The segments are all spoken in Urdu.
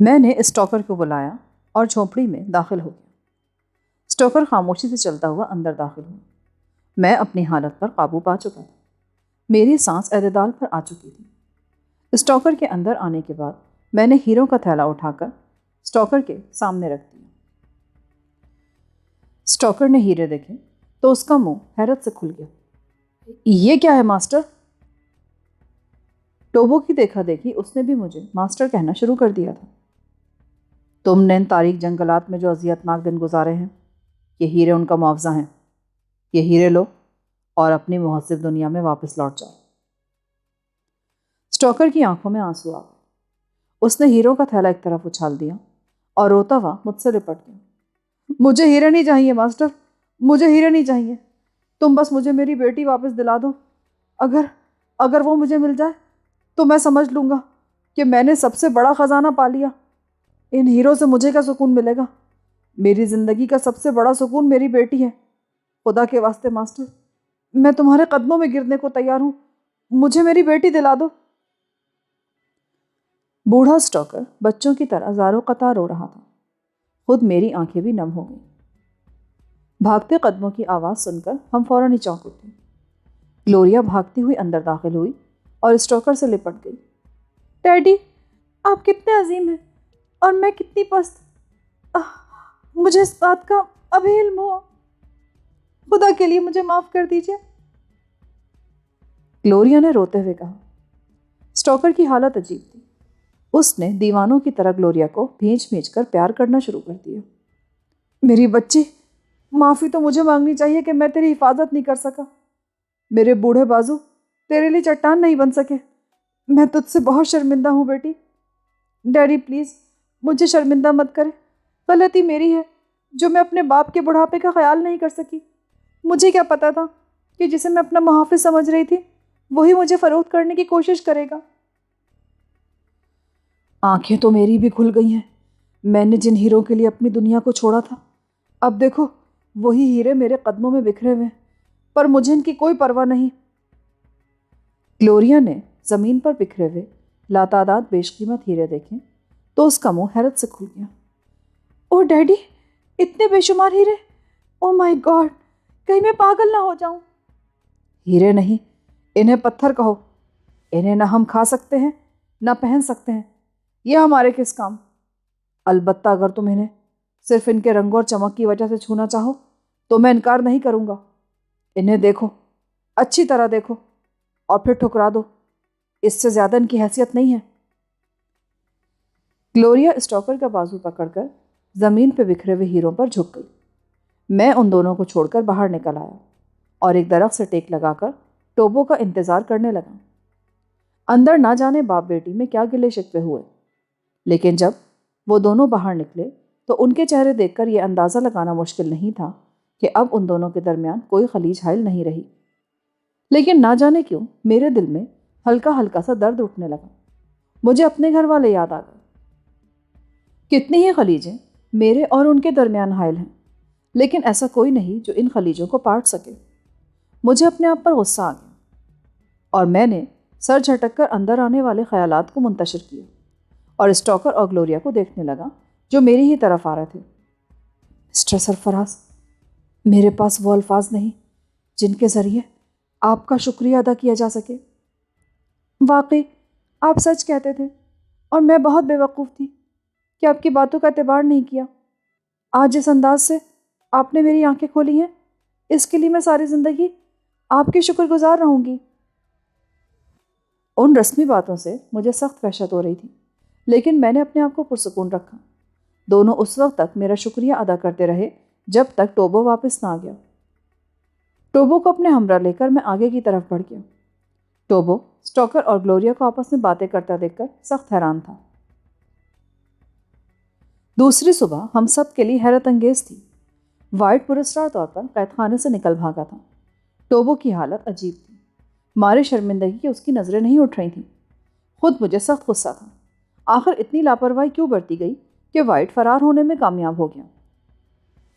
میں نے اسٹاکر کو بلایا اور جھونپڑی میں داخل ہو گیا۔ اسٹاکر خاموشی سے چلتا ہوا اندر داخل ہوا۔ میں اپنی حالت پر قابو پا چکا تھا۔ میری سانس اعتدال پر آ چکی تھی۔ اسٹاکر کے اندر آنے کے بعد میں نے ہیروں کا تھیلا اٹھا کر اسٹاکر کے سامنے رکھ دیا۔ اسٹاکر نے ہیرے دیکھے تو اس کا منہ حیرت سے کھل گیا۔ یہ کیا ہے ماسٹر؟ ٹوبو کی دیکھا دیکھی اس نے بھی مجھے ماسٹر کہنا شروع کر دیا تھا۔ تم نے ان تاریک جنگلات میں جو اذیتناک دن گزارے ہیں، یہ ہیرے ان کا معاوضہ ہیں۔ یہ ہیرے لو اور اپنی مہذب دنیا میں واپس لوٹ جاؤ۔ اسٹاکر کی آنکھوں میں آنسو آ گئے۔ اس نے ہیروں کا تھیلا ایک طرف اچھال دیا اور روتا ہوا مجھ سے لپٹ گیا۔ مجھے ہیرے نہیں چاہیے ماسٹر، مجھے ہیرے نہیں چاہیے۔ تم بس مجھے میری بیٹی واپس دلا دو۔ اگر وہ مجھے مل جائے تو میں سمجھ لوں گا کہ میں نے سب سے بڑا خزانہ پا لیا۔ ان ہیروں سے مجھے کیا سکون ملے گا؟ میری زندگی کا سب سے بڑا سکون میری بیٹی ہے۔ خدا کے واسطے ماسٹر، میں تمہارے قدموں میں گرنے کو تیار ہوں، مجھے میری بیٹی دلا دو۔ بوڑھا اسٹاکر بچوں کی طرح زاروں قطار رو رہا تھا۔ خود میری آنکھیں بھی نم ہو گئیں۔ بھاگتے قدموں کی آواز سن کر ہم فوراً ہی چونک اٹھے۔ گلوریا بھاگتی ہوئی اندر داخل ہوئی اور اسٹاکر سے لپٹ گئی۔ ڈیڈی، آپ کتنے عظیم ہیں اور میں کتنی پست۔ مجھے اس بات کا ابھی علم ہوا۔ خدا کے لیے مجھے معاف کر دیجیے۔ گلوریا نے روتے ہوئے کہا۔ اسٹاکر کی حالت عجیب تھی۔ اس نے دیوانوں کی طرح گلوریا کو بھینچ بھینچ کر پیار کرنا شروع کر دیا۔ میری بچی، معافی تو مجھے مانگنی چاہیے کہ میں تیری حفاظت نہیں کر سکا۔ میرے بوڑھے بازو تیرے لیے چٹان نہیں بن سکے۔ میں تجھ سے بہت شرمندہ ہوں بیٹی۔ ڈیڈی پلیز مجھے شرمندہ مت کرے۔ غلطی میری ہے جو میں اپنے باپ کے بڑھاپے کا خیال نہیں کر سکی۔ مجھے کیا پتا تھا کہ جسے میں اپنا محافظ سمجھ رہی تھی وہی مجھے فروخت کرنے کی کوشش کرے گا۔ آنکھیں تو میری بھی کھل گئی ہیں۔ میں نے جن ہیروں کے لیے اپنی دنیا کو چھوڑا تھا، اب دیکھو وہی ہیرے میرے قدموں میں بکھرے ہوئے، پر مجھے ان کی کوئی پرواہ نہیں۔ گلوریا نے زمین پر بکھرے ہوئے لاتعداد بیش قیمت ہیرے دیکھے تو اس کا منہ حیرت سے کھل گیا۔ او ڈیڈی، اتنے بے شمار ہیرے! او مائی گاڈ، کہیں میں پاگل نہ ہو جاؤں۔ ہیرے نہیں، انہیں پتھر کہو۔ انہیں نہ ہم کھا سکتے ہیں نہ پہن سکتے ہیں، یہ ہمارے کس کام؟ البتہ اگر تم انہیں صرف ان کے رنگ اور چمک کی وجہ سے چھونا چاہو تو میں انکار نہیں کروں گا۔ انہیں دیکھو، اچھی طرح دیکھو اور پھر ٹھکرا دو۔ اس سے زیادہ ان کی حیثیت نہیں ہے۔ گلوریا اسٹاکر کا بازو پکڑ کر زمین پہ بکھرے ہوئے ہیروں پر جھک گئی۔ میں ان دونوں کو چھوڑ کر باہر نکل آیا اور ایک درخت سے ٹیک لگا کر ٹوبو کا انتظار کرنے لگا۔ اندر نہ جانے باپ بیٹی میں کیا گلے شکوے ہوئے، لیکن جب وہ دونوں باہر نکلے تو ان کے چہرے دیکھ کر یہ اندازہ لگانا مشکل نہیں تھا کہ اب ان دونوں کے درمیان کوئی خلیج حائل نہیں رہی۔ لیکن نہ جانے کیوں میرے دل میں ہلکا ہلکا سا درد اٹھنے لگا۔ مجھے اپنے گھر والے یاد آ گئے۔ کتنی ہی خلیجیں میرے اور ان کے درمیان حائل ہیں، لیکن ایسا کوئی نہیں جو ان خلیجوں کو پاٹ سکے۔ مجھے اپنے آپ پر غصہ آ گیا اور میں نے سر جھٹک کر اندر آنے والے خیالات کو منتشر کیا اور اسٹاکر اور گلوریا کو دیکھنے لگا جو میری ہی طرف آ رہے تھے۔ مسٹر سرفراز، میرے پاس وہ الفاظ نہیں جن کے ذریعے آپ کا شکریہ ادا کیا جا سکے۔ واقعی آپ سچ کہتے تھے اور میں بہت بے وقوف تھی کہ آپ کی باتوں کا اعتبار نہیں کیا۔ آج جس انداز سے آپ نے میری آنکھیں کھولی ہیں، اس کے لیے میں ساری زندگی آپ کی شکر گزار رہوں گی۔ ان رسمی باتوں سے مجھے سخت وحشت ہو رہی تھی، لیکن میں نے اپنے آپ کو پرسکون رکھا۔ دونوں اس وقت تک میرا شکریہ ادا کرتے رہے جب تک ٹوبو واپس نہ آ گیا۔ ٹوبو کو اپنے ہمراہ لے کر میں آگے کی طرف بڑھ گیا۔ ٹوبو اسٹاکر اور گلوریا کو آپس میں باتیں کرتا دیکھ کر سخت حیران تھا۔ دوسری صبح ہم سب کے لیے حیرت انگیز تھی۔ وائٹ پراسرار طور پر قید خانے سے نکل بھاگا تھا۔ ٹوبو کی حالت عجیب تھی۔ مارے شرمندگی کی اس کی نظریں نہیں اٹھ رہی تھیں۔ خود مجھے سخت غصہ تھا۔ آخر اتنی لاپرواہی کیوں برتی گئی کہ وائٹ فرار ہونے میں کامیاب ہو گیا؟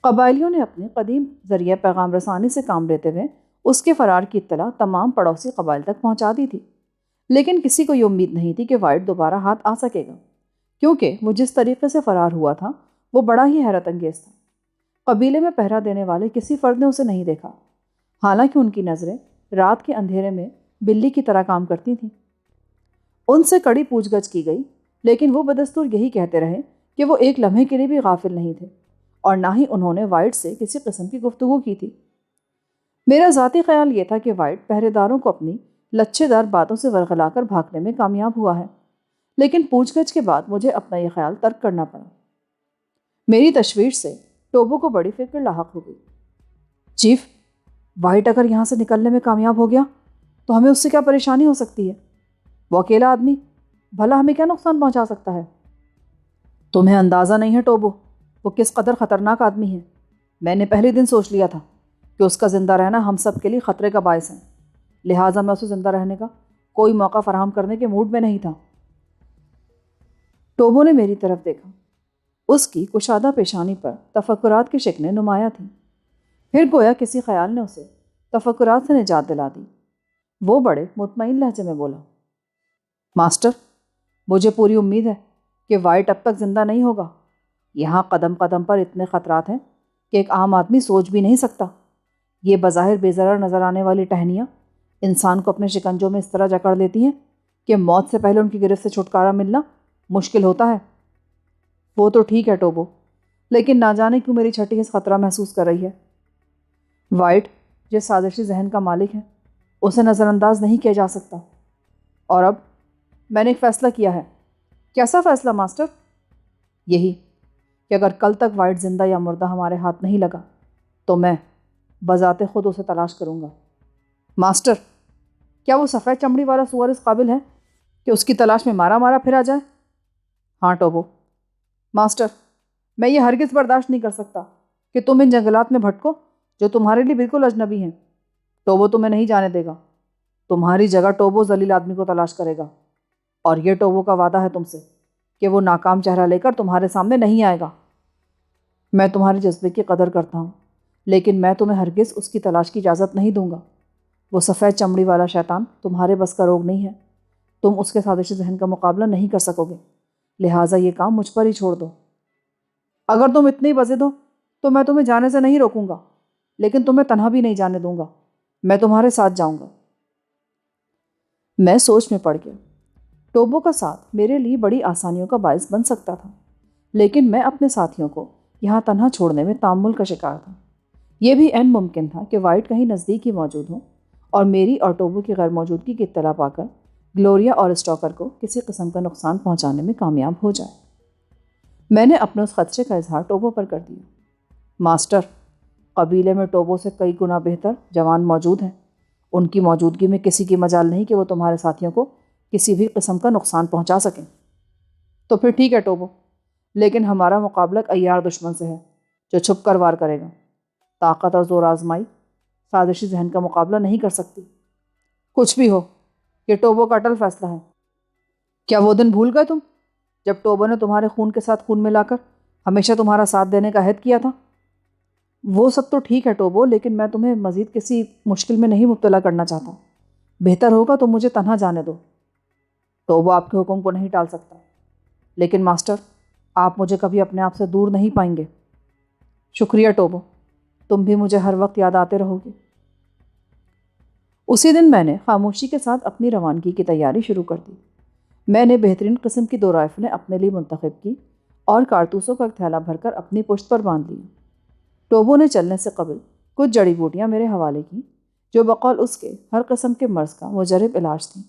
قبائلیوں نے اپنے قدیم ذریعہ پیغام رسانی سے کام لیتے ہوئے اس کے فرار کی اطلاع تمام پڑوسی قبائل تک پہنچا دی تھی، لیکن کسی کو یہ امید نہیں تھی کہ وائٹ دوبارہ ہاتھ آ سکے گا، کیونکہ وہ جس طریقے سے فرار ہوا تھا وہ بڑا ہی حیرت انگیز تھا۔ قبیلے میں پہرا دینے والے کسی فرد نے اسے نہیں دیکھا، حالانکہ ان کی نظریں رات کے اندھیرے میں بلی کی طرح کام کرتی تھیں۔ ان سے کڑی پوچھ گچھ کی گئی، لیکن وہ بدستور یہی کہتے رہے کہ وہ ایک لمحے کے لیے بھی غافل نہیں تھے، اور نہ ہی انہوں نے وائٹ سے کسی قسم کی گفتگو کی تھی۔ میرا ذاتی خیال یہ تھا کہ وائٹ پہرے داروں کو اپنی لچھے دار باتوں سے ورغلا کر بھاگنے میں کامیاب ہوا ہے، لیکن پوچھ گچھ کے بعد مجھے اپنا یہ خیال ترک کرنا پڑا۔ میری تشویش سے ٹوبو کو بڑی فکر لاحق ہو گئی۔ چیف، وائٹ اگر یہاں سے نکلنے میں کامیاب ہو گیا تو ہمیں اس سے کیا پریشانی ہو سکتی ہے؟ وہ اکیلا آدمی بھلا ہمیں کیا نقصان پہنچا سکتا ہے؟ تمہیں اندازہ نہیں ہے ٹوبو، وہ کس قدر خطرناک آدمی ہے۔ میں نے پہلے دن سوچ لیا تھا کہ اس کا زندہ رہنا ہم سب کے لیے خطرے کا باعث ہے، لہٰذا میں اسے زندہ رہنے کا کوئی موقع فراہم کرنے کے موڈ میں نہیں تھا۔ ٹوبو نے میری طرف دیکھا۔ اس کی کشادہ پیشانی پر تفکرات کی شکنیں نمایاں تھیں۔ پھر گویا کسی خیال نے اسے تفکرات سے نجات دلا دی۔ وہ بڑے مطمئن لہجے میں بولا، ماسٹر، مجھے پوری امید ہے کہ وائٹ اب تک زندہ نہیں ہوگا۔ یہاں قدم قدم پر اتنے خطرات ہیں کہ ایک عام آدمی سوچ بھی نہیں سکتا۔ یہ بظاہر بے ضرر نظر آنے والی ٹہنیاں انسان کو اپنے شکنجوں میں اس طرح جکڑ لیتی ہیں کہ موت سے پہلے ان کی گرفت سے چھٹکارا ملنا مشکل ہوتا ہے۔ وہ تو ٹھیک ہے ٹوبو، لیکن نہ جانے کیوں میری چھٹی حس خطرہ محسوس کر رہی ہے۔ وائٹ جس سازشی ذہن کا مالک ہے اسے نظر انداز نہیں کیا جا سکتا، اور اب میں نے ایک فیصلہ کیا ہے۔ کیسا فیصلہ ماسٹر؟ یہی کہ اگر کل تک وائٹ زندہ یا مردہ ہمارے ہاتھ نہیں لگا تو میں بذات خود اسے تلاش کروں گا۔ ماسٹر، کیا وہ سفید چمڑی والا سور اس قابل ہے کہ اس کی تلاش میں مارا مارا پھرا جائے؟ ہاں ٹوبو۔ ماسٹر، میں یہ ہرگز برداشت نہیں کر سکتا کہ تم ان جنگلات میں بھٹکو جو تمہارے لیے بالکل اجنبی ہیں۔ ٹوبو تمہیں نہیں جانے دے گا۔ تمہاری جگہ ٹوبو ذلیل آدمی کو تلاش کرے گا، اور یہ ٹوبو کا وعدہ ہے تم سے کہ وہ ناکام چہرہ لے کر تمہارے سامنے نہیں آئے گا۔ میں تمہارے جذبے کی قدر کرتا ہوں، لیکن میں تمہیں ہرگز اس کی تلاش کی اجازت نہیں دوں گا۔ وہ سفید چمڑی والا شیطان تمہارے بس کا روگ نہیں ہے۔ تم اس کے سازشی ذہن کا مقابلہ نہیں کر سکو گے، لہٰذا یہ کام مجھ پر ہی چھوڑ دو۔ اگر تم اتنی بضد ہو تو میں تمہیں جانے سے نہیں روکوں گا، لیکن تمہیں تنہا بھی نہیں جانے دوں گا۔ میں تمہارے ساتھ جاؤں گا۔ میں سوچ میں پڑ گیا۔ ٹوبو کا ساتھ میرے لیے بڑی آسانیوں کا باعث بن سکتا تھا، لیکن میں اپنے ساتھیوں کو یہاں تنہا چھوڑنے میں تامل کا شکار تھا۔ یہ بھی عین ممکن تھا کہ وائٹ کہیں نزدیک ہی موجود ہوں اور میری اور ٹوبو کی غیر موجودگی کی اطلاع پا کر گلوریا اور اسٹاکر کو کسی قسم کا نقصان پہنچانے میں کامیاب ہو جائے۔ میں نے اپنے اس خدشے کا اظہار ٹوبو پر کر دیا۔ ماسٹر، قبیلے میں ٹوبو سے کئی گنا بہتر جوان موجود ہیں۔ ان کی موجودگی میں کسی کی مجال نہیں کہ وہ تمہارے ساتھیوں کو کسی بھی قسم کا نقصان پہنچا سکیں۔ تو پھر ٹھیک ہے ٹوبو، لیکن ہمارا مقابلہ ایک عیار دشمن سے ہے جو چھپ کر وار کرے گا۔ طاقت اور زور آزمائی سازشی ذہن کا مقابلہ نہیں کر سکتی۔ کچھ بھی ہو، یہ ٹوبو کا اٹل فیصلہ ہے۔ کیا وہ دن بھول گئے تم جب ٹوبو نے تمہارے خون کے ساتھ خون ملا کر ہمیشہ تمہارا ساتھ دینے کا عہد کیا تھا؟ وہ سب تو ٹھیک ہے ٹوبو، لیکن میں تمہیں مزید کسی مشکل میں نہیں مبتلا کرنا چاہتا۔ بہتر ہوگا تم مجھے تنہا جانے دو۔ ٹوبو آپ کے حکم کو نہیں ٹال سکتا، لیکن ماسٹر، آپ مجھے کبھی اپنے آپ سے دور نہیں پائیں گے۔ شکریہ ٹوبو، تم بھی مجھے ہر وقت یاد آتے رہو گے۔ اسی دن میں نے خاموشی کے ساتھ اپنی روانگی کی تیاری شروع کر دی۔ میں نے بہترین قسم کی 2 رائفلیں اپنے لیے منتخب کی اور کارتوسوں کا ایک تھیلا بھر کر اپنی پشت پر باندھ لی۔ ٹوبو نے چلنے سے قبل کچھ جڑی بوٹیاں میرے حوالے کی جو بقول اس کے ہر قسم کے مرض کا مجرب علاج تھیں۔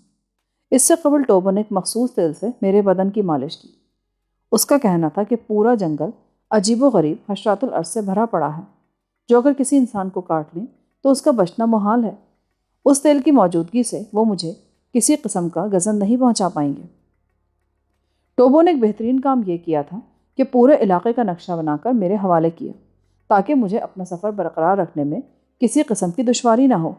اس سے قبل ٹوبو نے ایک مخصوص تیل سے میرے بدن کی مالش کی۔ اس کا کہنا تھا کہ پورا جنگل عجیب و غریب حشرات الارض سے بھرا پڑا ہے جو اگر کسی انسان کو کاٹ لیں تو اس کا بچنا محال ہے۔ اس تیل کی موجودگی سے وہ مجھے کسی قسم کا گزن نہیں پہنچا پائیں گے۔ ٹوبو نے ایک بہترین کام یہ کیا تھا کہ پورے علاقے کا نقشہ بنا کر میرے حوالے کیا تاکہ مجھے اپنا سفر برقرار رکھنے میں کسی قسم کی دشواری نہ ہو۔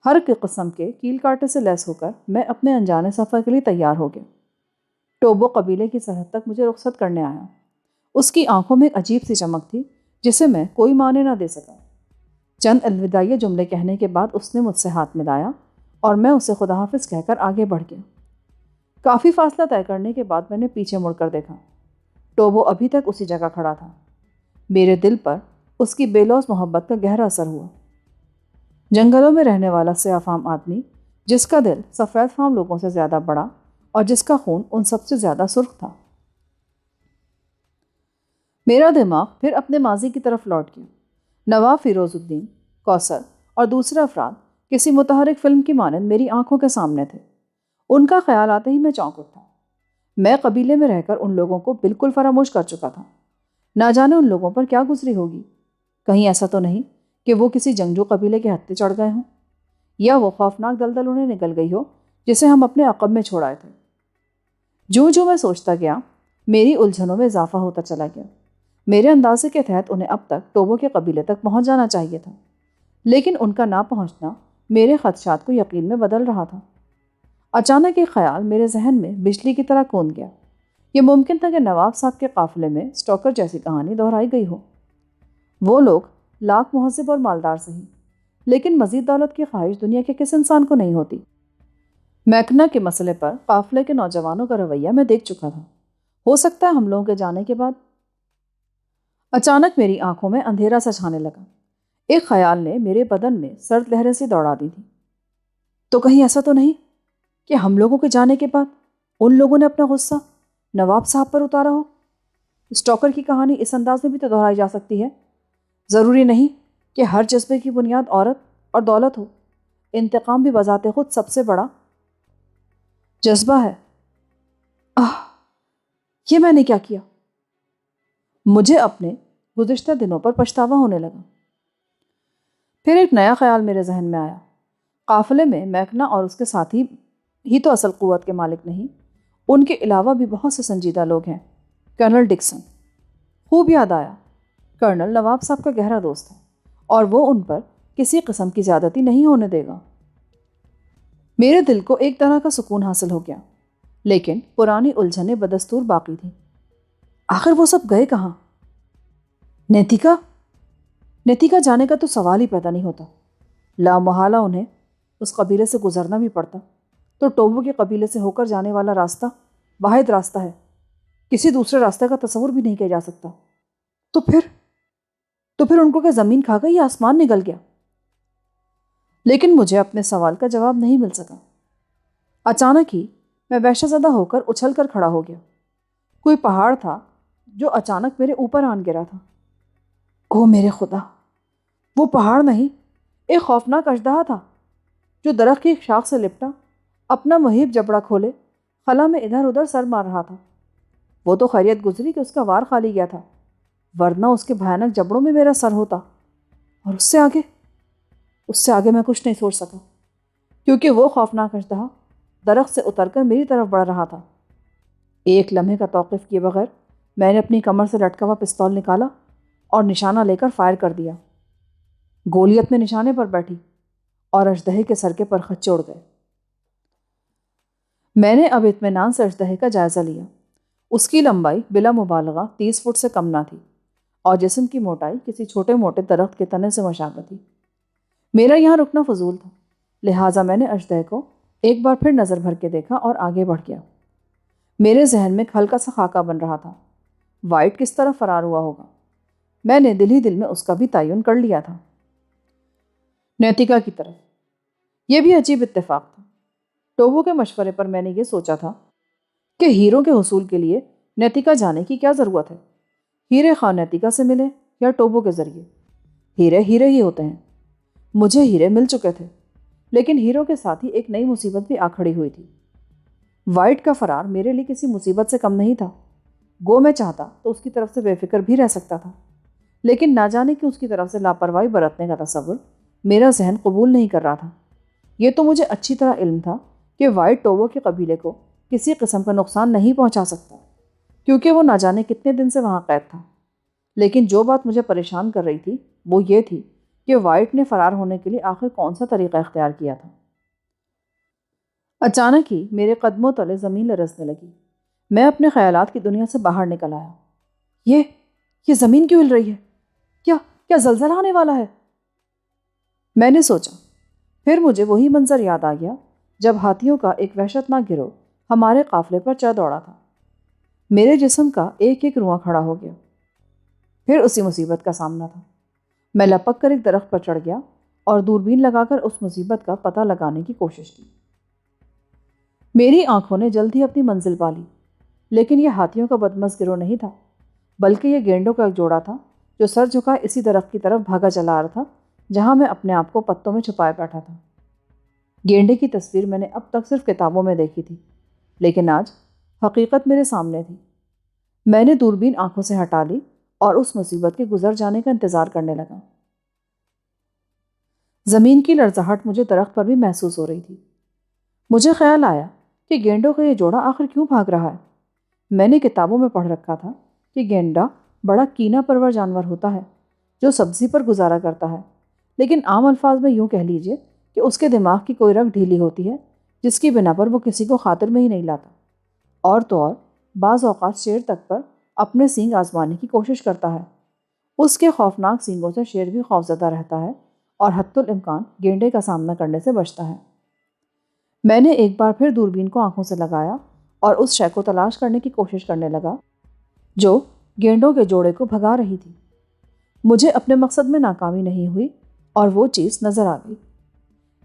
ہر قسم کے کیل کاٹے سے لیس ہو کر میں اپنے انجانے سفر کے لیے تیار ہو گیا۔ ٹوبو قبیلے کی سرحد تک مجھے رخصت کرنے آیا۔ اس کی آنکھوں میں ایک عجیب سی چمک تھی جسے میں کوئی معنی نہ دے سکا۔ چند الوداعی جملے کہنے کے بعد اس نے مجھ سے ہاتھ ملایا اور میں اسے خدا حافظ کہہ کر آگے بڑھ گیا۔ کافی فاصلہ طے کرنے کے بعد میں نے پیچھے مڑ کر دیکھا۔ ٹوبو ابھی تک اسی جگہ کھڑا تھا۔ میرے دل پر اس کی بے لوث محبت کا گہرا اثر ہوا۔ جنگلوں میں رہنے والا سیاہ فام آدمی، جس کا دل سفید فام لوگوں سے زیادہ بڑا اور جس کا خون ان سب سے زیادہ سرخ تھا۔ میرا دماغ پھر اپنے ماضی کی طرف لوٹ گیا۔ نواب فیروز الدین، کوثر اور دوسرے افراد کسی متحرک فلم کی مانند میری آنکھوں کے سامنے تھے۔ ان کا خیال آتے ہی میں چونک اٹھا۔ میں قبیلے میں رہ کر ان لوگوں کو بالکل فراموش کر چکا تھا۔ نہ جانے ان لوگوں پر کیا گزری ہوگی۔ کہیں ایسا تو نہیں کہ وہ کسی جنگجو قبیلے کے ہتھے چڑھ گئے ہوں، یا وہ خوفناک دلدل انہیں نکل گئی ہو جسے ہم اپنے عقب میں چھوڑ آئے تھے۔ جو میں سوچتا گیا، میری الجھنوں میں اضافہ ہوتا چلا گیا۔ میرے اندازے کے تحت انہیں اب تک ٹوبو کے قبیلے تک پہنچ جانا چاہیے تھا، لیکن ان کا نہ پہنچنا میرے خدشات کو یقین میں بدل رہا تھا۔ اچانک ایک خیال میرے ذہن میں بجلی کی طرح کون گیا۔ یہ ممکن تھا کہ نواب صاحب کے قافلے میں سٹوکر جیسی کہانی دہرائی گئی ہو۔ وہ لوگ لاکھ مہذب اور مالدار سہی، لیکن مزید دولت کی خواہش دنیا کے کس انسان کو نہیں ہوتی۔ میکنا کے مسئلے پر قافلے کے نوجوانوں کا رویہ میں دیکھ چکا تھا۔ ہو سکتا ہے ہم لوگوں کے جانے کے بعد۔ اچانک میری آنکھوں میں اندھیرا سا چھانے لگا۔ ایک خیال نے میرے بدن میں سرد لہریں سی دوڑا دی تھی۔ تو کہیں ایسا تو نہیں کہ ہم لوگوں کے جانے کے بعد ان لوگوں نے اپنا غصہ نواب صاحب پر اتارا ہو؟ سٹوکر کی کہانی اس انداز میں بھی تو دہرائی جا سکتی ہے۔ ضروری نہیں کہ ہر جذبے کی بنیاد عورت اور دولت ہو۔ انتقام بھی بذات خود سب سے بڑا جذبہ ہے۔ یہ میں نے کیا کیا؟ مجھے اپنے گزشتہ دنوں پر پچھتاوا ہونے لگا۔ پھر ایک نیا خیال میرے ذہن میں آیا۔ قافلے میں میکنا اور اس کے ساتھی ہی تو اصل قوت کے مالک نہیں، ان کے علاوہ بھی بہت سے سنجیدہ لوگ ہیں۔ کرنل ڈکسن، خوب یاد آیا۔ کرنل نواب صاحب کا گہرا دوست ہے اور وہ ان پر کسی قسم کی زیادتی نہیں ہونے دے گا۔ میرے دل کو ایک طرح کا سکون حاصل ہو گیا، لیکن پرانی الجھنیں بدستور باقی تھیں۔ آخر وہ سب گئے کہاں؟ نیتیکا جانے کا تو سوال ہی پیدا نہیں ہوتا۔ لامحالہ انہیں اس قبیلے سے گزرنا بھی پڑتا، تو ٹوبو کے قبیلے سے ہو کر جانے والا راستہ واحد راستہ ہے، کسی دوسرے راستے کا تصور بھی نہیں کیا جا سکتا۔ تو پھر ان کو کیا زمین کھا گئی یا آسمان نگل گیا؟ لیکن مجھے اپنے سوال کا جواب نہیں مل سکا۔ اچانک ہی میں وحشت زدہ ہو کر اچھل کر کھڑا ہو گیا۔ کوئی پہاڑ تھا جو اچانک میرے اوپر آن گرا تھا۔ او میرے خدا! وہ پہاڑ نہیں، ایک خوفناک اژدہا تھا جو درخت کی ایک شاخ سے لپٹا، اپنا مہیب جبڑا کھولے خلا میں ادھر ادھر سر مار رہا تھا۔ وہ تو خیریت گزری کہ اس کا وار خالی گیا تھا، ورنہ اس کے بھیانک جبڑوں میں میرا سر ہوتا۔ اور اس سے آگے میں کچھ نہیں سوچ سکا، کیونکہ وہ خوفناک اژدہا درخت سے اتر کر میری طرف بڑھ رہا تھا۔ ایک لمحے کا توقف کیے بغیر میں نے اپنی کمر سے لٹکا ہوا پستول نکالا اور نشانہ لے کر فائر کر دیا۔ گولی اپنے نشانے پر بیٹھی اور اژدہے کے سر کے پرخچے اڑ گئے۔ میں نے اب اطمینان سے اژدہے کا جائزہ لیا۔ اس کی لمبائی بلا مبالغہ 30 فٹ سے کم نہ تھی اور جسم کی موٹائی کسی چھوٹے موٹے درخت کے تنے سے مشابہ تھی۔ میرا یہاں رکنا فضول تھا، لہٰذا میں نے اژدہے کو ایک بار پھر نظر بھر کے دیکھا اور آگے بڑھ گیا۔ میرے ذہن میں ہلکا سا خاکہ بن رہا تھا۔ وائٹ کس طرح فرار ہوا ہوگا؟ میں نے دل ہی دل میں اس کا بھی تعین کر لیا تھا، نیتیکا کی طرف۔ یہ بھی عجیب اتفاق تھا۔ ٹوبو کے مشورے پر میں نے یہ سوچا تھا کہ ہیروں کے حصول کے لیے نیتیکا جانے کی کیا ضرورت ہے؟ ہیرے خواہ نیتیکا سے ملے یا ٹوبو کے ذریعے، ہیرے ہی ہوتے ہیں۔ مجھے ہیرے مل چکے تھے، لیکن ہیروں کے ساتھ ہی ایک نئی مصیبت بھی آ کھڑی ہوئی تھی۔ وائٹ کا فرار میرے لیے کسی مصیبت سے کم نہیں تھا۔ گو میں چاہتا تو اس کی طرف سے بے فکر بھی رہ سکتا تھا، لیکن نہ جانے کہ اس کی طرف سے لاپرواہی برتنے کا تصور میرا ذہن قبول نہیں کر رہا تھا۔ یہ تو مجھے اچھی طرح علم تھا کہ وائٹ ٹوبو کے قبیلے کو کسی قسم کا نقصان نہیں پہنچا سکتا، کیونکہ وہ نہ جانے کتنے دن سے وہاں قید تھا۔ لیکن جو بات مجھے پریشان کر رہی تھی وہ یہ تھی کہ وائٹ نے فرار ہونے کے لیے آخر کون سا طریقہ اختیار کیا تھا۔ اچانک ہی میرے قدموں تلے زمین لرزنے لگی۔ میں اپنے خیالات کی دنیا سے باہر نکل آیا۔ یہ زمین کیوں ہل رہی ہے؟ کیا زلزلہ آنے والا ہے؟ میں نے سوچا۔ پھر مجھے وہی منظر یاد آ گیا جب ہاتھیوں کا ایک وحشتناک گروہ ہمارے قافلے پر چڑھ دوڑا تھا۔ میرے جسم کا ایک ایک رواں کھڑا ہو گیا۔ پھر اسی مصیبت کا سامنا تھا۔ میں لپک کر ایک درخت پر چڑھ گیا اور دوربین لگا کر اس مصیبت کا پتہ لگانے کی کوشش کی۔ میری آنکھوں نے جلد ہی اپنی منزل پا لی، لیکن یہ ہاتھیوں کا بدمست گروہ نہیں تھا، بلکہ یہ گینڈوں کا ایک جوڑا تھا جو سر جھکائے اسی درخت کی طرف بھاگا چلا آ رہا تھا جہاں میں اپنے آپ کو پتوں میں چھپائے بیٹھا تھا۔ گینڈے کی تصویر میں نے اب تک صرف کتابوں میں دیکھی تھی، لیکن آج حقیقت میرے سامنے تھی۔ میں نے دوربین آنکھوں سے ہٹا لی اور اس مصیبت کے گزر جانے کا انتظار کرنے لگا۔ زمین کی لرزہٹ مجھے درخت پر بھی محسوس ہو رہی تھی۔ مجھے خیال آیا کہ گینڈوں کا یہ جوڑا آخر کیوں بھاگ رہا ہے؟ میں نے کتابوں میں پڑھ رکھا تھا کہ گینڈا بڑا کینہ پرور جانور ہوتا ہے جو سبزی پر گزارا کرتا ہے، لیکن عام الفاظ میں یوں کہہ لیجئے کہ اس کے دماغ کی کوئی رگ ڈھیلی ہوتی ہے جس کی بنا پر وہ کسی کو خاطر میں ہی نہیں لاتا، اور تو اور بعض اوقات شیر تک پر اپنے سینگ آزمانے کی کوشش کرتا ہے۔ اس کے خوفناک سینگوں سے شیر بھی خوفزدہ رہتا ہے اور حتی الامکان گینڈے کا سامنا کرنے سے بچتا ہے۔ میں نے ایک بار پھر دوربین کو آنکھوں سے لگایا اور اس شے کو تلاش کرنے کی کوشش کرنے لگا جو گینڈوں کے جوڑے کو بھگا رہی تھی۔ مجھے اپنے مقصد میں ناکامی نہیں ہوئی اور وہ چیز نظر آ گئی۔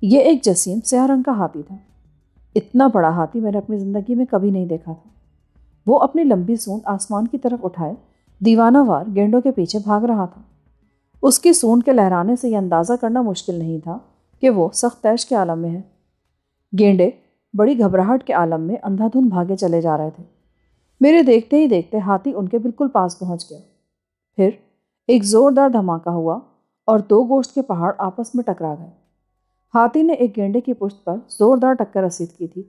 یہ ایک جسیم سیاہ رنگ کا ہاتھی تھا۔ اتنا بڑا ہاتھی میں نے اپنی زندگی میں کبھی نہیں دیکھا تھا۔ وہ اپنی لمبی سونڈ آسمان کی طرف اٹھائے دیوانہ وار گینڈوں کے پیچھے بھاگ رہا تھا۔ اس کی سونڈ کے لہرانے سے یہ اندازہ کرنا مشکل نہیں تھا کہ وہ سخت تیش کے عالم میں ہے۔ گینڈے بڑی گھبراہٹ کے عالم میں اندھا دھند بھاگے چلے جا رہے تھے۔ میرے دیکھتے ہی دیکھتے ہاتھی ان کے بالکل پاس پہنچ گیا۔ پھر ایک زوردار دھماکہ ہوا اور دو گوشت کے پہاڑ آپس میں ٹکرا گئے۔ ہاتھی نے ایک گینڈے کی پشت پر زوردار ٹکر رسید کی تھی۔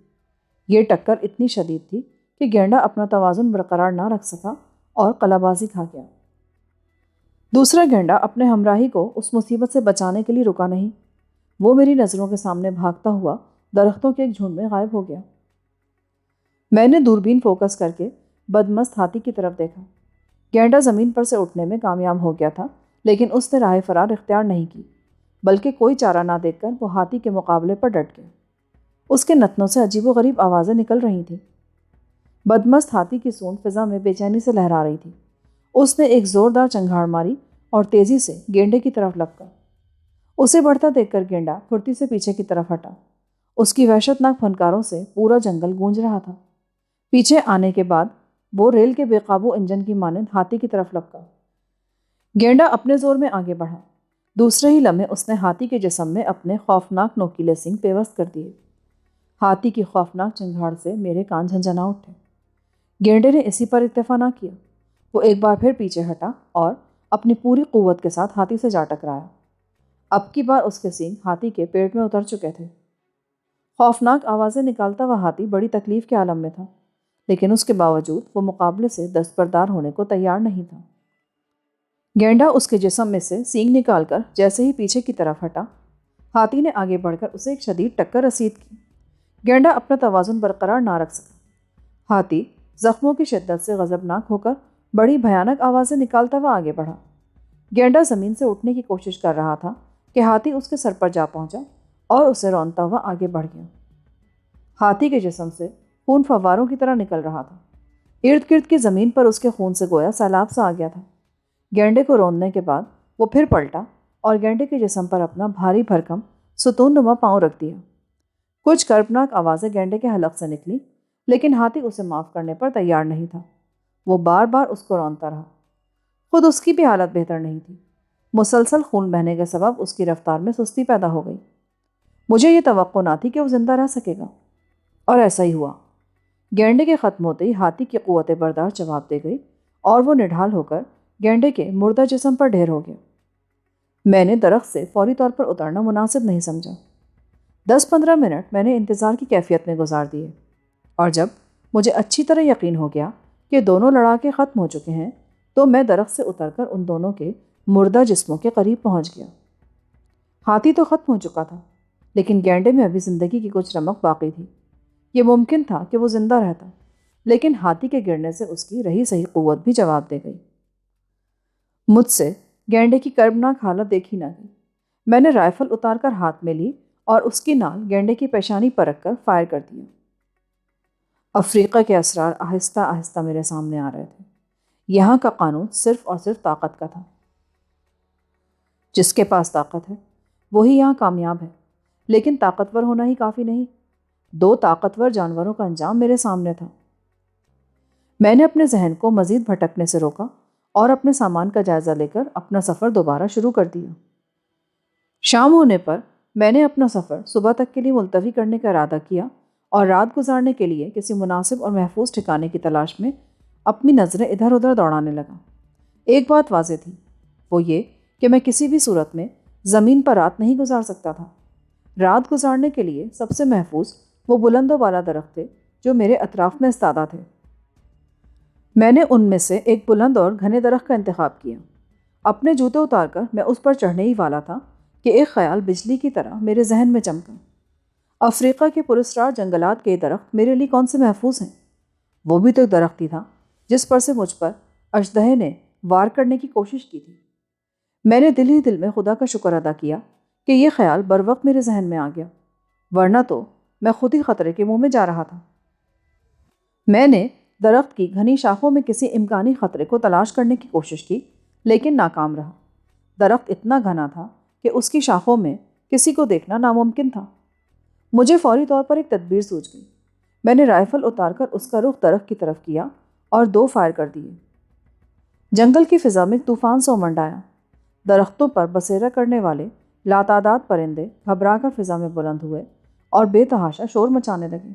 یہ ٹکر اتنی شدید تھی کہ گینڈا اپنا توازن برقرار نہ رکھ سکا اور قلابازی کھا گیا۔ دوسرا گینڈا اپنے ہمراہی کو اس مصیبت سے بچانے کے لیے رکا نہیں۔ وہ میری نظروں کے سامنے بھاگتا ہوا درختوں کے ایک جھنڈ میں غائب ہو گیا۔ میں نے دوربین فوکس کر کے بدمست ہاتھی کی طرف دیکھا۔ گینڈا زمین پر سے اٹھنے میں کامیاب ہو گیا تھا، لیکن اس نے راہ فرار اختیار نہیں کی، بلکہ کوئی چارہ نہ دیکھ کر وہ ہاتھی کے مقابلے پر ڈٹ گیا۔ اس کے نتنوں سے عجیب و غریب آوازیں نکل رہی تھیں۔ بدمست ہاتھی کی سونڈ فضا میں بے چینی سے لہرا رہی تھی۔ اس نے ایک زوردار چنگھاڑ ماری اور تیزی سے گینڈے کی طرف لپکا۔ اسے بڑھتا دیکھ کر گینڈا پھرتی سے پیچھے کی طرف ہٹا۔ اس کی وحشتناک پھنکاروں سے پورا جنگل گونج رہا تھا۔ پیچھے آنے کے بعد وہ ریل کے بے قابو انجن کی مانند ہاتھی کی طرف لپکا۔ گینڈا اپنے زور میں آگے بڑھا۔ دوسرے ہی لمحے اس نے ہاتھی کے جسم میں اپنے خوفناک نوکیلے سینگ پیوست کر دیے۔ ہاتھی کی خوفناک چنگھاڑ سے میرے کان جھنجھنا اٹھے۔ گینڈے نے اسی پر اکتفا نہ کیا۔ وہ ایک بار پھر پیچھے ہٹا اور اپنی پوری قوت کے ساتھ ہاتھی سے جا ٹکرایا۔ اب کی بار اس کے سینگ ہاتھی کے پیٹ میں اتر چکے تھے۔ خوفناک آوازیں نکالتا ہوا ہاتھی بڑی تکلیف کے عالم میں تھا، لیکن اس کے باوجود وہ مقابلے سے دستبردار ہونے کو تیار نہیں تھا۔ گینڈا اس کے جسم میں سے سینگ نکال کر جیسے ہی پیچھے کی طرف ہٹا، ہاتھی نے آگے بڑھ کر اسے ایک شدید ٹکر رسید کی۔ گینڈا اپنا توازن برقرار نہ رکھ سکا۔ ہاتھی زخموں کی شدت سے غضبناک ہو کر بڑی بھیانک آوازیں نکالتا ہوا آگے بڑھا۔ گینڈا زمین سے اٹھنے کی کوشش کر رہا تھا کہ ہاتھی اس کے سر پر جا پہنچا اور اسے رونتا ہوا آگے بڑھ گیا۔ ہاتھی کے جسم سے خون فواروں کی طرح نکل رہا تھا۔ ارد گرد کی زمین پر اس کے خون سے گویا سیلاب سا آ گیا تھا۔ گینڈے کو روندنے کے بعد وہ پھر پلٹا اور گینڈے کے جسم پر اپنا بھاری بھرکم ستون نما پاؤں رکھ دیا۔ کچھ کربناک آوازیں گینڈے کے حلق سے نکلی، لیکن ہاتھی اسے معاف کرنے پر تیار نہیں تھا۔ وہ بار بار اس کو رونتا رہا۔ خود اس کی بھی حالت بہتر نہیں تھی۔ مسلسل خون بہنے کے سبب اس کی رفتار میں سستی پیدا ہو گئی۔ مجھے یہ توقع نہ تھی کہ وہ زندہ رہ سکے گا، اور ایسا ہی ہوا۔ گینڈے کے ختم ہوتے ہی ہاتھی کی قوت برداشت جواب دے گئی اور وہ نڈھال ہو کر گینڈے کے مردہ جسم پر ڈھیر ہو گیا۔ میں نے درخت سے فوری طور پر اترنا مناسب نہیں سمجھا۔ 10-15 منٹ میں نے انتظار کی کیفیت میں گزار دیے، اور جب مجھے اچھی طرح یقین ہو گیا کہ دونوں لڑاکے ختم ہو چکے ہیں تو میں درخت سے اتر کر ان دونوں کے مردہ جسموں کے قریب پہنچ گیا۔ ہاتھی تو ختم ہو چکا تھا، لیکن گینڈے میں ابھی زندگی کی کچھ رمق باقی تھی۔ یہ ممکن تھا کہ وہ زندہ رہتا، لیکن ہاتھی کے گرنے سے اس کی رہی صحیح قوت بھی جواب دے گئی۔ مجھ سے گینڈے کی کربناک حالت دیکھی نہ گئی۔ میں نے رائفل اتار کر ہاتھ میں لی اور اس کی نال گینڈے کی پیشانی پر رکھ کر فائر کر دیا۔ افریقہ کے اسرار آہستہ آہستہ میرے سامنے آ رہے تھے۔ یہاں کا قانون صرف اور صرف طاقت کا تھا۔ جس کے پاس طاقت ہے وہی یہاں کامیاب ہے، لیکن طاقتور ہونا ہی کافی نہیں۔ 2 طاقتور جانوروں کا انجام میرے سامنے تھا۔ میں نے اپنے ذہن کو مزید بھٹکنے سے روکا اور اپنے سامان کا جائزہ لے کر اپنا سفر دوبارہ شروع کر دیا۔ شام ہونے پر میں نے اپنا سفر صبح تک کے لیے ملتوی کرنے کا ارادہ کیا اور رات گزارنے کے لیے کسی مناسب اور محفوظ ٹھکانے کی تلاش میں اپنی نظریں ادھر ادھر دوڑانے لگا۔ ایک بات واضح تھی، وہ یہ کہ میں کسی بھی صورت میں زمین پر رات نہیں گزار سکتا تھا۔ رات گزارنے کے لیے سب سے محفوظ وہ بلند و بالا درخت تھے جو میرے اطراف میں استادہ تھے۔ میں نے ان میں سے ایک بلند اور گھنے درخت کا انتخاب کیا۔ اپنے جوتے اتار کر میں اس پر چڑھنے ہی والا تھا کہ ایک خیال بجلی کی طرح میرے ذہن میں چمکا۔ افریقہ کے پراسرار جنگلات کے یہ درخت میرے لیے کون سے محفوظ ہیں؟ وہ بھی تو ایک درخت ہی تھا جس پر سے مجھ پر اژدہے نے وار کرنے کی کوشش کی تھی۔ میں نے دل ہی دل میں خدا کا شکر ادا کیا کہ یہ خیال بر وقت میرے ذہن میں آ گیا، ورنہ تو میں خود ہی خطرے کے منہ میں جا رہا تھا۔ میں نے درخت کی گھنی شاخوں میں کسی امکانی خطرے کو تلاش کرنے کی کوشش کی، لیکن ناکام رہا۔ درخت اتنا گھنا تھا کہ اس کی شاخوں میں کسی کو دیکھنا ناممکن تھا۔ مجھے فوری طور پر ایک تدبیر سوچ گئی۔ میں نے رائفل اتار کر اس کا رخ درخت کی طرف کیا اور 2 فائر کر دیے۔ جنگل کی فضا میں طوفان سا امنڈ آیا۔ درختوں پر بسیرا کرنے والے لاتعداد پرندے گھبرا کر فضا میں بلند ہوئے اور بے تحاشا شور مچانے لگے۔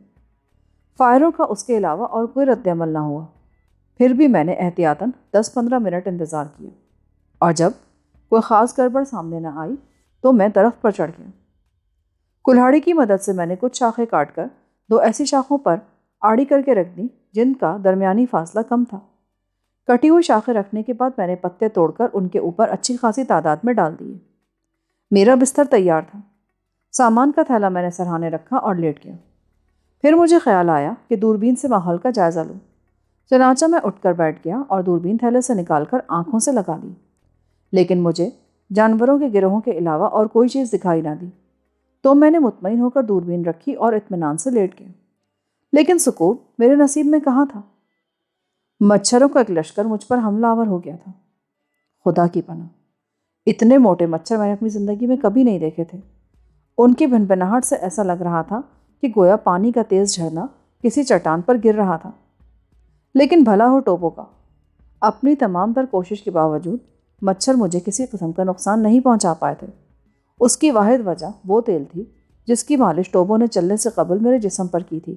فائروں کا اس کے علاوہ اور کوئی رد عمل نہ ہوا۔ پھر بھی میں نے احتیاطاً 10-15 منٹ انتظار کیا، اور جب کوئی خاص گڑبڑ سامنے نہ آئی تو میں درخت پر چڑھ گیا۔ کلہاڑی کی مدد سے میں نے کچھ شاخیں کاٹ کر 2 ایسی شاخوں پر آڑی کر کے رکھ دی جن کا درمیانی فاصلہ کم تھا۔ کٹی ہوئی شاخیں رکھنے کے بعد میں نے پتے توڑ کر ان کے اوپر اچھی خاصی تعداد میں ڈال دیے۔ میرا بستر تیار تھا۔ سامان کا تھیلا میں نے سرہانے رکھا اور لیٹ گیا۔ پھر مجھے خیال آیا کہ دوربین سے ماحول کا جائزہ لوں۔ چنانچہ میں اٹھ کر بیٹھ گیا اور دوربین تھیلے سے نکال کر آنکھوں سے لگا لی، لیکن مجھے جانوروں کے گروہوں کے علاوہ اور کوئی چیز دکھائی نہ دی۔ تو میں نے مطمئن ہو کر دوربین رکھی اور اطمینان سے لیٹ گیا۔ لیکن سکون میرے نصیب میں کہاں تھا؟ مچھروں کا ایک لشکر مجھ پر حملہ آور ہو گیا تھا۔ خدا کی پناہ، اتنے موٹے مچھر میں نے اپنی زندگی میں کبھی نہیں دیکھے تھے۔ ان کی بھنبھناہٹ سے ایسا لگ رہا تھا کہ گویا پانی کا تیز جھرنا کسی چٹان پر گر رہا تھا۔ لیکن بھلا ہو ٹوبو کا، اپنی تمام تر کوشش کے باوجود مچھر مجھے کسی قسم کا نقصان نہیں پہنچا پائے تھے۔ اس کی واحد وجہ وہ تیل تھی جس کی مالش ٹوبو نے چلنے سے قبل میرے جسم پر کی تھی۔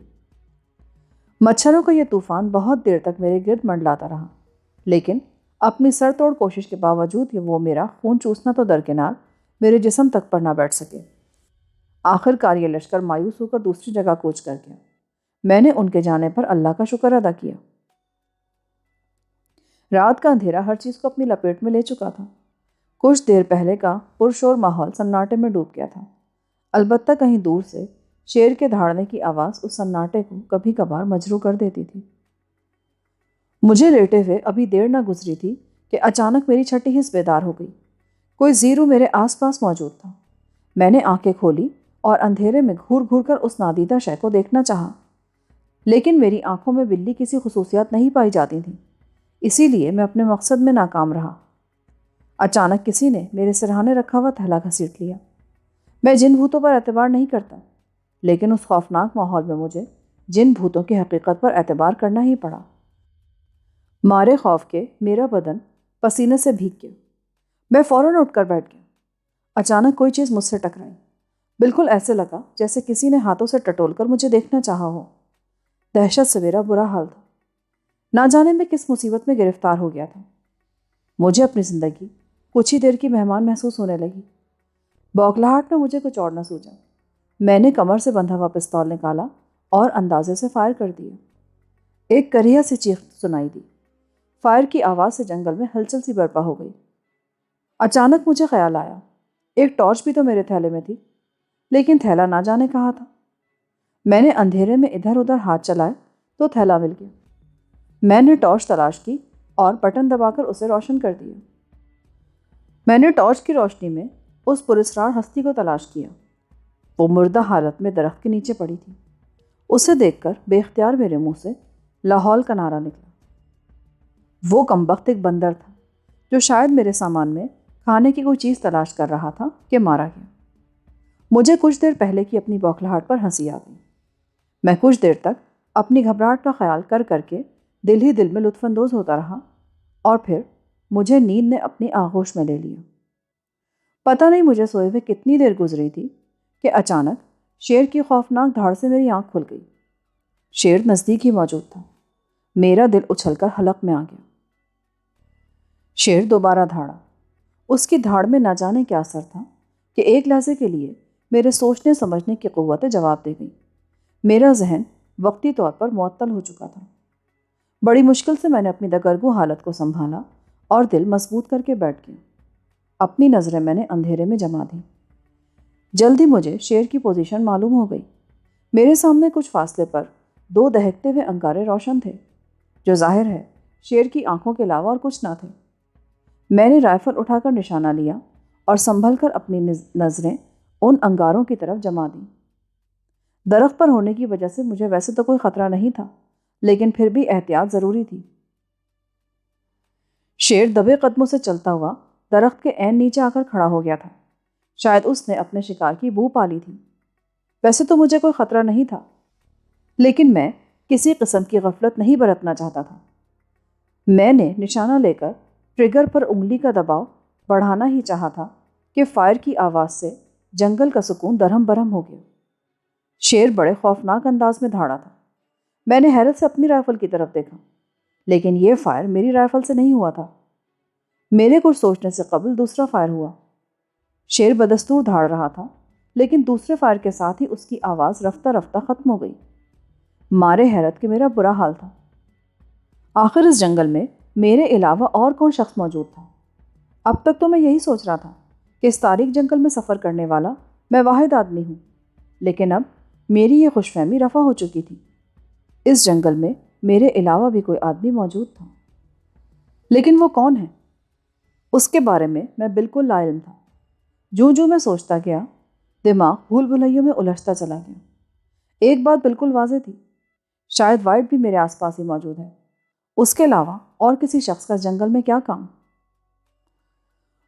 مچھروں کا یہ طوفان بہت دیر تک میرے گرد منڈلاتا رہا، لیکن اپنی سر توڑ کوشش کے باوجود وہ میرا خون چوسنا تو درکنار میرے جسم تک پر نہ بیٹھ سکے۔ آخر کار یہ لشکر مایوس ہو کر دوسری جگہ کوچ کر گیا۔ میں نے ان کے جانے پر اللہ کا شکر ادا کیا۔ رات کا اندھیرا ہر چیز کو اپنی لپیٹ میں لے چکا تھا۔ کچھ دیر پہلے کا پرشور ماحول سناٹے میں ڈوب گیا تھا، البتہ کہیں دور سے شیر کے دھاڑنے کی آواز اس سناٹے کو کبھی کبھار مجروح کر دیتی تھی۔ مجھے لیٹے ہوئے ابھی دیر نہ گزری تھی کہ اچانک میری چھٹی حس بیدار ہو گئی۔ کوئی زیرو میرے آس پاس موجود تھا۔ میں نے آنکھیں کھولی اور اندھیرے میں گھور گھور کر اس نادیدہ شے کو دیکھنا چاہا، لیکن میری آنکھوں میں بلی کسی خصوصیات نہیں پائی جاتی تھیں، اسی لیے میں اپنے مقصد میں ناکام رہا۔ اچانک کسی نے میرے سرہانے رکھا ہوا تھیلا گھسیٹ لیا۔ میں جن بھوتوں پر اعتبار نہیں کرتا، لیکن اس خوفناک ماحول میں مجھے جن بھوتوں کی حقیقت پر اعتبار کرنا ہی پڑا۔ مارے خوف کے میرا بدن پسینے سے بھیگ گیا۔ میں فوراً اٹھ کر بیٹھ گیا۔ اچانک کوئی چیز مجھ سے ٹکرائی۔ بالکل ایسے لگا جیسے کسی نے ہاتھوں سے ٹٹول کر مجھے دیکھنا چاہا ہو۔ دہشت سے میرا برا حال تھا۔ نہ جانے میں کس مصیبت میں گرفتار ہو گیا تھا۔ مجھے اپنی زندگی کچھ ہی دیر کی مہمان محسوس ہونے لگی۔ بوکھلاہٹ میں مجھے کچھ اور نہ سوچا۔ میں نے کمر سے بندھا ہوا پستول نکالا اور اندازے سے فائر کر دیا۔ ایک کریہ سی چیخ سنائی دی۔ فائر کی آواز سے جنگل میں ہلچل سی برپا ہو گئی۔ اچانک مجھے خیال آیا، ایک ٹارچ بھی تو میرے تھیلے میں تھی، لیکن تھیلا نہ جانے کہاں تھا۔ میں نے اندھیرے میں ادھر ادھر ہاتھ چلائے تو تھیلا مل گیا۔ میں نے ٹارچ تلاش کی اور بٹن دبا کر اسے روشن کر دیا۔ میں نے ٹارچ کی روشنی میں اس پراسرار ہستی کو تلاش کیا۔ وہ مردہ حالت میں درخت کے نیچے پڑی تھی۔ اسے دیکھ کر بے اختیار میرے منہ سے لاہور کا نعرہ نکلا۔ وہ کمبخت ایک بندر تھا جو شاید میرے سامان میں کھانے کی کوئی چیز تلاش کر رہا تھا کہ مارا گیا۔ مجھے کچھ دیر پہلے کی اپنی بوکھلاہٹ پر ہنسی آ گئی۔ میں کچھ دیر تک اپنی گھبراہٹ کا خیال کر کر کے دل ہی دل میں لطف اندوز ہوتا رہا، اور پھر مجھے نیند نے اپنی آغوش میں لے لیا۔ پتہ نہیں مجھے سوئے ہوئے کتنی دیر گزری تھی کہ اچانک شیر کی خوفناک دھاڑ سے میری آنکھ کھل گئی۔ شیر نزدیک ہی موجود تھا۔ میرا دل اچھل کر حلق میں آ گیا۔ شیر دوبارہ دھاڑا۔ اس کی دھاڑ میں نہ جانے کیا اثر تھا کہ ایک لحظے کے لیے میرے سوچنے سمجھنے کی قوت جواب دے گئی۔ میرا ذہن وقتی طور پر معطل ہو چکا تھا۔ بڑی مشکل سے میں نے اپنی دگرگو حالت کو سنبھالا اور دل مضبوط کر کے بیٹھ گیا۔ اپنی نظریں میں نے اندھیرے میں جما دیں۔ جلدی مجھے شیر کی پوزیشن معلوم ہو گئی۔ میرے سامنے کچھ فاصلے پر 2 دہکتے ہوئے انگارے روشن تھے، جو ظاہر ہے شیر کی آنکھوں کے علاوہ اور کچھ نہ تھے۔ میں نے رائفل اٹھا کر نشانہ لیا اور سنبھل کر اپنی نظریں ان انگاروں کی طرف جما دیں۔ درخت پر ہونے کی وجہ سے مجھے ویسے تو کوئی خطرہ نہیں تھا، لیکن پھر بھی احتیاط ضروری تھی۔ شیر دبے قدموں سے چلتا ہوا درخت کے عین نیچے آ کر کھڑا ہو گیا تھا۔ شاید اس نے اپنے شکار کی بو پا لی تھی۔ ویسے تو مجھے کوئی خطرہ نہیں تھا، لیکن میں کسی قسم کی غفلت نہیں برتنا چاہتا تھا۔ میں نے نشانہ لے کر ٹریگر پر انگلی کا دباؤ بڑھانا ہی چاہا تھا کہ فائر کی آواز سے جنگل کا سکون درہم برہم ہو گیا۔ شیر بڑے خوفناک انداز میں دھاڑا تھا۔ میں نے حیرت سے اپنی رائفل کی طرف دیکھا، لیکن یہ فائر میری رائفل سے نہیں ہوا تھا۔ میرے کچھ سوچنے سے قبل دوسرا فائر ہوا۔ شیر بدستور دھاڑ رہا تھا، لیکن دوسرے فائر کے ساتھ ہی اس کی آواز رفتہ رفتہ ختم ہو گئی۔ مارے حیرت کہ میرا برا حال تھا۔ آخر اس جنگل میں میرے علاوہ اور کون شخص موجود تھا؟ اب تک تو میں یہی سوچ رہا تھا کہ اس تاریک جنگل میں سفر کرنے والا میں واحد آدمی ہوں، لیکن اب میری یہ خوش فہمی رفع ہو چکی تھی۔ اس جنگل میں میرے علاوہ بھی کوئی آدمی موجود تھا، لیکن وہ کون ہے؟ اس کے بارے میں بالکل لا علم تھا۔ جو میں سوچتا گیا، دماغ بھول بھلائیوں میں الجھتا چلا گیا۔ ایک بات بالکل واضح تھی، شاید وائٹ بھی میرے آس پاس ہی موجود ہے۔ اس کے علاوہ اور کسی شخص کا جنگل میں کیا کام؟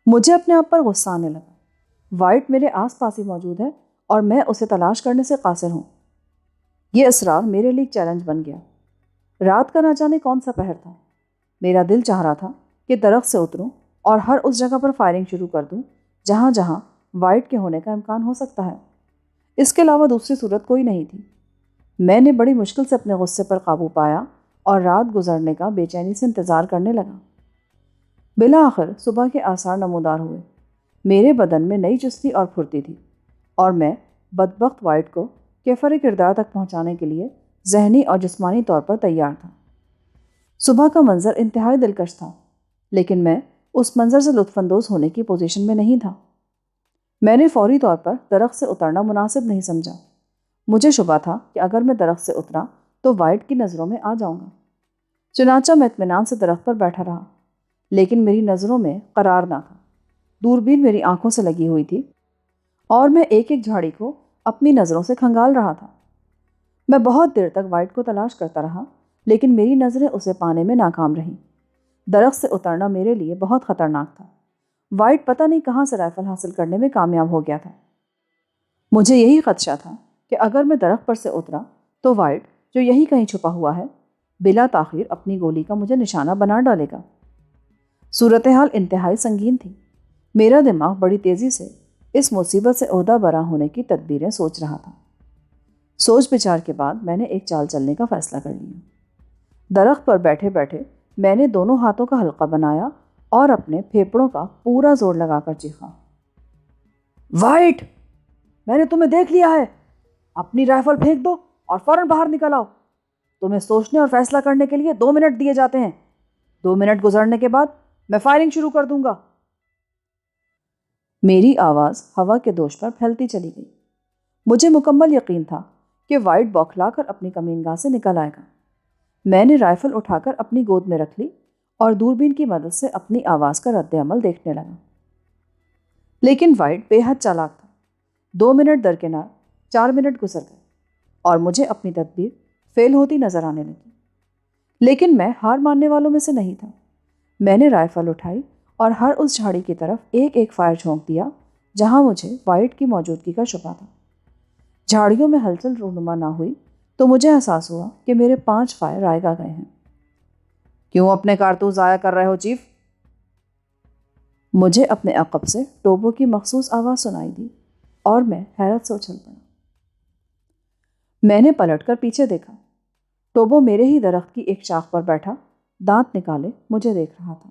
مجھے اپنے آپ پر غصہ آنے لگا۔ وائٹ میرے آس پاس ہی موجود ہے اور میں اسے تلاش کرنے سے قاصر ہوں۔ یہ اسرار میرے لیے ایک چیلنج بن گیا۔ رات کا نہ جانے کون سا پہر تھا۔ میرا دل چاہ رہا تھا کہ درخت سے اتروں اور ہر اس جگہ پر فائرنگ شروع کر دوں جہاں جہاں وائٹ کے ہونے کا امکان ہو سکتا ہے۔ اس کے علاوہ دوسری صورت کوئی نہیں تھی۔ میں نے بڑی مشکل سے اپنے غصے پر قابو پایا اور رات گزرنے کا بے چینی سے انتظار کرنے لگا۔ بالآخر صبح کے آثار نمودار ہوئے۔ میرے بدن میں نئی چستی اور پھرتی تھی، اور میں بدبخت وائٹ کو کیفر کردار تک پہنچانے کے لیے ذہنی اور جسمانی طور پر تیار تھا۔ صبح کا منظر انتہائی دلکش تھا، لیکن میں اس منظر سے لطف اندوز ہونے کی پوزیشن میں نہیں تھا۔ میں نے فوری طور پر درخت سے اترنا مناسب نہیں سمجھا۔ مجھے شبہ تھا کہ اگر میں درخت سے اترا تو وائٹ کی نظروں میں آ جاؤں گا۔ چنانچہ میں اطمینان سے درخت پر بیٹھا رہا، لیکن میری نظروں میں قرار نہ تھا۔ دوربین میری آنکھوں سے لگی ہوئی تھی اور میں ایک ایک جھاڑی کو اپنی نظروں سے کھنگال رہا تھا۔ میں بہت دیر تک وائٹ کو تلاش کرتا رہا، لیکن میری نظریں اسے پانے میں ناکام رہیں۔ درخت سے اترنا میرے لیے بہت خطرناک تھا۔ وائٹ پتہ نہیں کہاں سے رائفل حاصل کرنے میں کامیاب ہو گیا تھا۔ مجھے یہی خدشہ تھا کہ اگر میں درخت پر سے اترا تو وائٹ، جو یہی کہیں چھپا ہوا ہے، بلا تاخیر اپنی گولی کا مجھے نشانہ بنا ڈالے گا۔ صورتحال انتہائی سنگین تھی۔ میرا دماغ بڑی تیزی سے اس مصیبت سے عہدہ برا ہونے کی تدبیریں سوچ رہا تھا۔ سوچ بچار کے بعد میں نے ایک چال چلنے کا فیصلہ کر لیا۔ درخت پر بیٹھے بیٹھے میں نے دونوں ہاتھوں کا حلقہ بنایا اور اپنے پھیپڑوں کا پورا زور لگا کر چیخا، وائٹ، میں نے تمہیں دیکھ لیا ہے۔ اپنی رائفل پھینک دو اور فوراً باہر نکل آؤ۔ تمہیں سوچنے اور فیصلہ کرنے کے لیے 2 منٹ دیے جاتے ہیں۔ 2 منٹ گزرنے کے بعد میں فائرنگ شروع کر دوں گا۔ میری آواز ہوا کے دوش پر پھیلتی چلی گئی۔ مجھے مکمل یقین تھا کہ وائٹ بوکھلا کر اپنی کمینگاہ سے نکل آئے گا۔ میں نے رائفل اٹھا کر اپنی گود میں رکھ لی اور دوربین کی مدد سے اپنی آواز کا رد عمل دیکھنے لگا۔ لیکن وائٹ بے حد چالاک تھا۔ 2 منٹ درکنار 4 منٹ گزر گئے۔ اور مجھے اپنی تدبیر فیل ہوتی نظر آنے لگی۔ لیکن میں ہار ماننے والوں میں سے نہیں تھا۔ میں نے رائفل اٹھائی اور ہر اس جھاڑی کی طرف ایک ایک فائر جھونک دیا جہاں مجھے وائٹ کی موجودگی کا شبہ تھا۔ جھاڑیوں میں ہلچل رونما نہ ہوئی تو مجھے احساس ہوا کہ میرے 5 فائر رائگاں گئے ہیں۔ کیوں اپنے کارتوس ضائع کر رہے ہو چیف؟ مجھے اپنے عقب سے ٹوبو کی مخصوص آواز سنائی دی اور میں حیرت سے اچھل پڑا۔ میں نے پلٹ کر پیچھے دیکھا۔ ٹوبو میرے ہی درخت کی ایک شاخ پر بیٹھا، دانت نکالے مجھے دیکھ رہا تھا۔